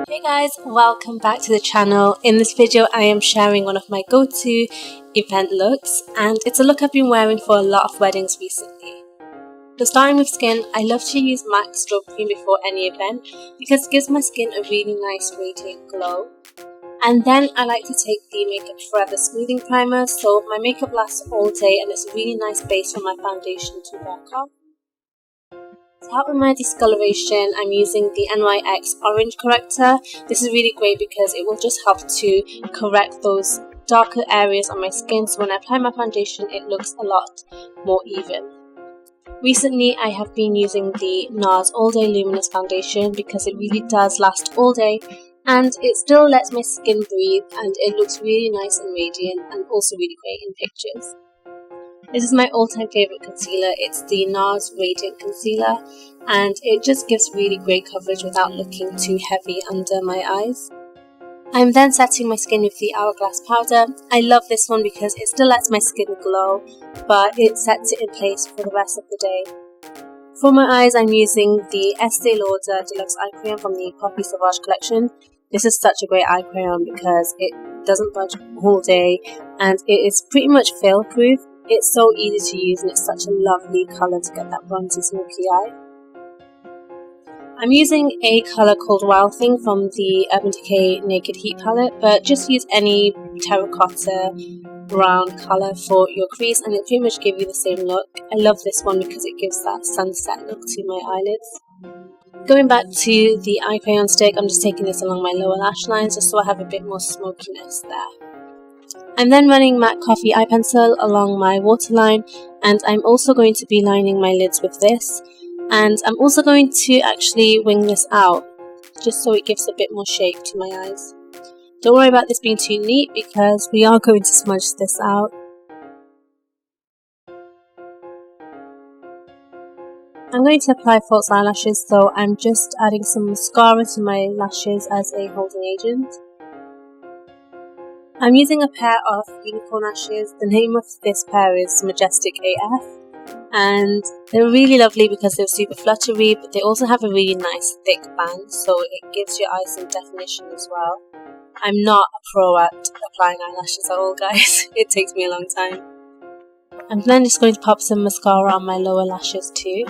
Hey guys, welcome back to the channel. In this video I am sharing one of my go-to event looks, and it's a look I've been wearing for a lot of weddings recently. So starting with skin, I love to use MAC Strobe Cream before any event because it gives my skin a really nice radiant glow. And then I like to take the Makeup Forever Smoothing Primer, so my makeup lasts all day and it's a really nice base for my foundation to work off. To help with my discoloration, I'm using the NYX Orange Corrector. This is really great because it will just help to correct those darker areas on my skin, so when I apply my foundation it looks a lot more even. Recently I have been using the NARS All Day Luminous Foundation because it really does last all day and it still lets my skin breathe, and it looks really nice and radiant and also really great in pictures. This is my all-time favourite concealer. It's the NARS Radiant Concealer, and it just gives really great coverage without looking too heavy under my eyes. I'm then setting my skin with the Hourglass powder. I love this one because it still lets my skin glow, but it sets it in place for the rest of the day. For my eyes, I'm using the Estee Lauder Deluxe Eye Crayon from the Poppy Sauvage collection. This is such a great eye crayon because it doesn't budge all day and it is pretty much fail proof. It's so easy to use and it's such a lovely colour to get that bronzy smoky eye. I'm using a colour called Wild Thing from the Urban Decay Naked Heat palette, but just use any terracotta brown colour for your crease and it'll pretty much give you the same look. I love this one because it gives that sunset look to my eyelids. Going back to the eye crayon stick, I'm just taking this along my lower lash lines just so I have a bit more smokiness there. I'm then running MAC Coffee Eye Pencil along my waterline, and I'm also going to be lining my lids with this, and I'm also going to actually wing this out just so it gives a bit more shape to my eyes. Don't worry about this being too neat because we are going to smudge this out. I'm going to apply false eyelashes, so I'm just adding some mascara to my lashes as a holding agent. I'm using a pair of unicorn lashes. The name of this pair is Majestic AF, and they're really lovely because they're super fluttery, but they also have a really nice thick band, so it gives your eyes some definition as well. I'm not a pro at applying eyelashes at all, guys. It takes me a long time. I'm then just going to pop some mascara on my lower lashes too.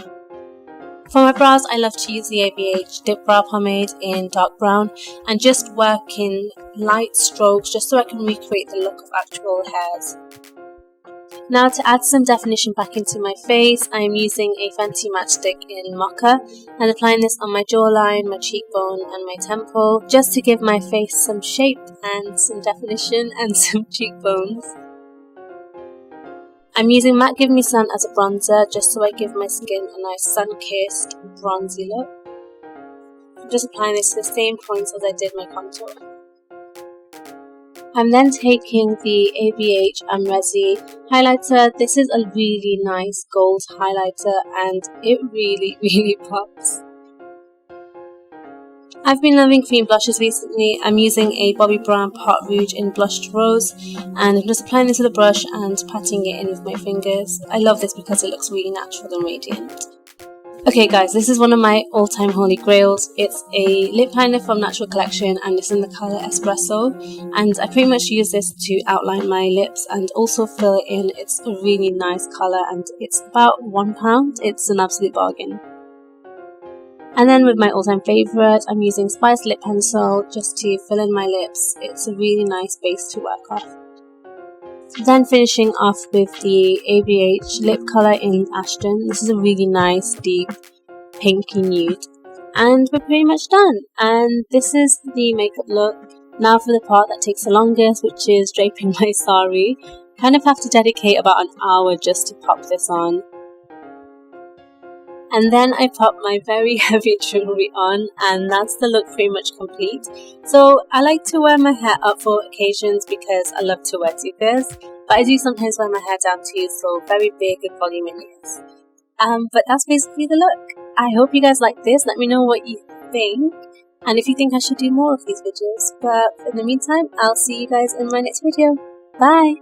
For my brows, I love to use the ABH Dip Brow Pomade in dark brown and just work in light strokes just so I can recreate the look of actual hairs. Now to add some definition back into my face, I am using a Fenty matchstick in Mocha and applying this on my jawline, my cheekbone and my temple just to give my face some shape and some definition and some cheekbones. I'm using MAC Give Me Sun as a bronzer just so I give my skin a nice sun-kissed bronzy look. I'm just applying this to the same points as I did my contour. I'm then taking the ABH Amrezi highlighter. This is a really nice gold highlighter and it really pops. I've been loving cream blushes recently. I'm using a Bobbi Brown Pot Rouge in Blushed Rose and I'm just applying this with a brush and patting it in with my fingers. I love this because it looks really natural and radiant. Okay guys, this is one of my all-time holy grails. It's a lip liner from Natural Collection and it's in the colour Espresso, and I pretty much use this to outline my lips and also fill it in. It's a really nice colour and it's about £1. It's an absolute bargain. And then with my all-time favourite, I'm using Spice Lip Pencil just to fill in my lips. It's a really nice base to work off. Then finishing off with the ABH lip colour in Ashton. This is a really nice deep pinky nude. And we're pretty much done. And this is the makeup look. Now for the part that takes the longest, which is draping my sari. Kind of have to dedicate about an hour just to pop this on. And then I pop my very heavy jewellery on, and that's the look pretty much complete. So I like to wear my hair up for occasions because I love to wear two-pairs, but I do sometimes wear my hair down too, so very big and voluminous. But that's basically the look. I hope you guys like this. Let me know what you think, and if you think I should do more of these videos. But in the meantime, I'll see you guys in my next video. Bye!